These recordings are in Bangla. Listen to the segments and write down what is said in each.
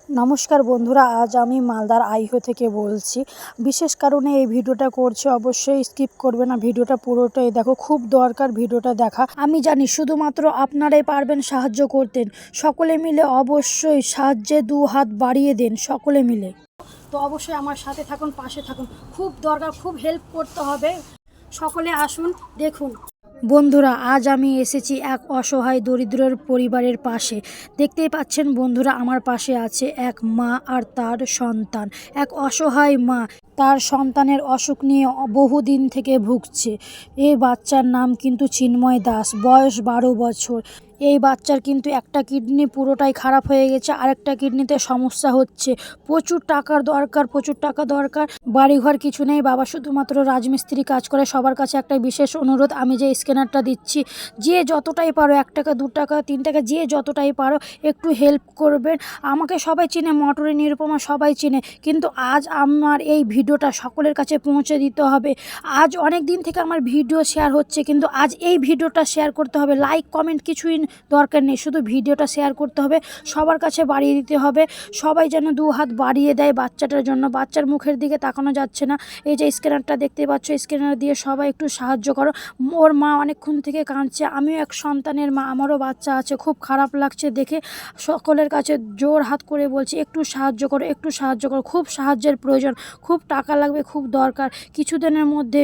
নমস্কার বন্ধুরা, আজ আমি মালদার আইহো থেকে বলছি। বিশেষ কারণে এই ভিডিওটা করছি, অবশ্যই স্কিপ করবে না, ভিডিওটা পুরোটাই দেখো, খুব দরকার ভিডিওটা দেখা। আমি জানি শুধুমাত্র আপনারাই পারবেন সাহায্য করতেন, সকলে মিলে অবশ্যই সাহায্যে 2 হাত বাড়িয়ে দেন সকলে মিলে। তো অবশ্যই আমার সাথে থাকুন, পাশে থাকুন, খুব দরকার, খুব হেল্প করতে হবে, সকলে আসুন দেখুন। বন্ধুরা, আজ আমি এসেছি এক অসহায় দরিদ্রের পরিবারের পাশে। দেখতেই পাচ্ছেন বন্ধুরা, আমার পাশে আছে এক মা আর তার সন্তান। এক অসহায় মা তার সন্তানের অসুখ নিয়ে বহুদিন থেকে ভুগছে। এই বাচ্চার নাম কিন্তু চিন্ময় দাস, বয়স 12 বছর। এই বাচ্চার কিন্তু একটা কিডনি পুরোটাই খারাপ হয়ে গেছে, আরেকটা কিডনিতে সমস্যা হচ্ছে। প্রচুর টাকার দরকার, প্রচুর টাকা দরকার। বাড়িঘর কিছু নেই, বাবা শুধুমাত্র রাজমিস্ত্রি কাজ করে। সবার কাছে একটা বিশেষ অনুরোধ, আমি যে স্ক্যানারটা দিচ্ছি, যে যতটাই পারো, 1 টাকা 2 টাকা 3 টাকা, যে যতটাই পারো একটু হেল্প করবেন। আমাকে সবাই চিনে, মটরে নিরুপমা সবাই চিনে, কিন্তু আজ আমার এই ভিডিওটা সকলের কাছে পৌঁছে দিতে হবে। আজ অনেক দিন থেকে আমার ভিডিও শেয়ার হচ্ছে, কিন্তু আজ এই ভিডিওটা শেয়ার করতে হবে। লাইক কমেন্ট কিছুই দরকার নেই, শুধু ভিডিওটা শেয়ার করতে হবে, সবার কাছে বাড়িয়ে দিতে হবে। সবাই যেন 2 হাত বাড়িয়ে দেয় বাচ্চাটার জন্য। বাচ্চার মুখের দিকে তাকানো যাচ্ছে না। এই যে স্ক্যানারটা দেখতে পাচ্ছ, স্ক্যানার দিয়ে সবাই একটু সাহায্য করো। ওর মা অনেকক্ষণ থেকে কাঁদছে, আমিও এক সন্তানের মা, আমারও বাচ্চা আছে, খুব খারাপ লাগছে দেখে। সকলের কাছে জোর হাত করে বলছি, একটু সাহায্য করো, একটু সাহায্য করো, খুব সাহায্যের প্রয়োজন, খুব টাকা লাগবে, খুব দরকার। কিছুদিনের মধ্যে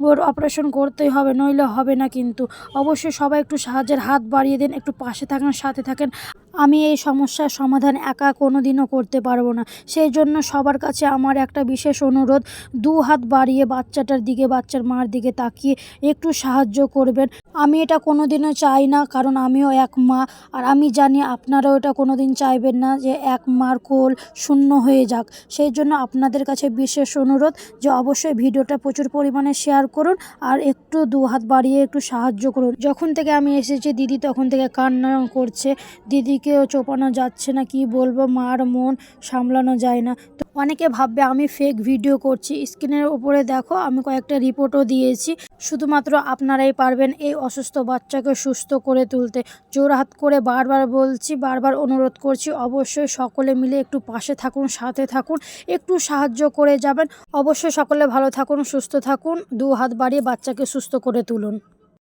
ওর অপারেশন করতেই হবে, নইলে হবে না। কিন্তু অবশ্যই সবাই একটু সাহায্যের হাত বাড়িয়ে দিন, একটু পাশে থাকেন, সাথে থাকেন। আমি এই সমস্যার সমাধান একা কোনো দিনও করতে পারবো না, সেই জন্য সবার কাছে আমার একটা বিশেষ অনুরোধ, 2 হাত বাড়িয়ে বাচ্চাটার দিকে, বাচ্চার মার দিকে তাকিয়ে একটু সাহায্য করবেন। আমি এটা কোনো দিনও চাই না, কারণ আমিও এক মা, আর আমি জানি আপনারাও এটা কোনো দিন চাইবেন না যে এক মার কোল শূন্য হয়ে যাক। সেই জন্য আপনাদের কাছে বিশেষ অনুরোধ যে অবশ্যই ভিডিওটা প্রচুর পরিমাণে শেয়ার করুন, আর একটু 2 হাত বাড়িয়ে একটু সাহায্য করুন। যখন থেকে আমি এসেছি দিদি তখন থেকে কান্না করছে, দিদিকেও চোপানো যাচ্ছে না, কি বলবো, মার মন সামলানো যায় না। তো অনেকে ভাববে আমি ফেক ভিডিও করছি। স্ক্রিনের উপরে দেখো, আমি কয়েকটা রিপোর্টও দিয়েছি। শুধুমাত্র আপনারাই পারবেন এই অসুস্থ বাচ্চাকে সুস্থ করে তুলতে। জোড়হাত করে বারবার বলছি, বারবার অনুরোধ করছি, অবশ্যই সকলে মিলে একটু পাশে থাকুন, সাথে থাকুন, একটু সাহায্য করে যাবেন। অবশ্যই সকলে ভালো থাকুন, সুস্থ থাকুন, 2 হাত বাড়িয়ে বাচ্চাকে সুস্থ করে তুলুন।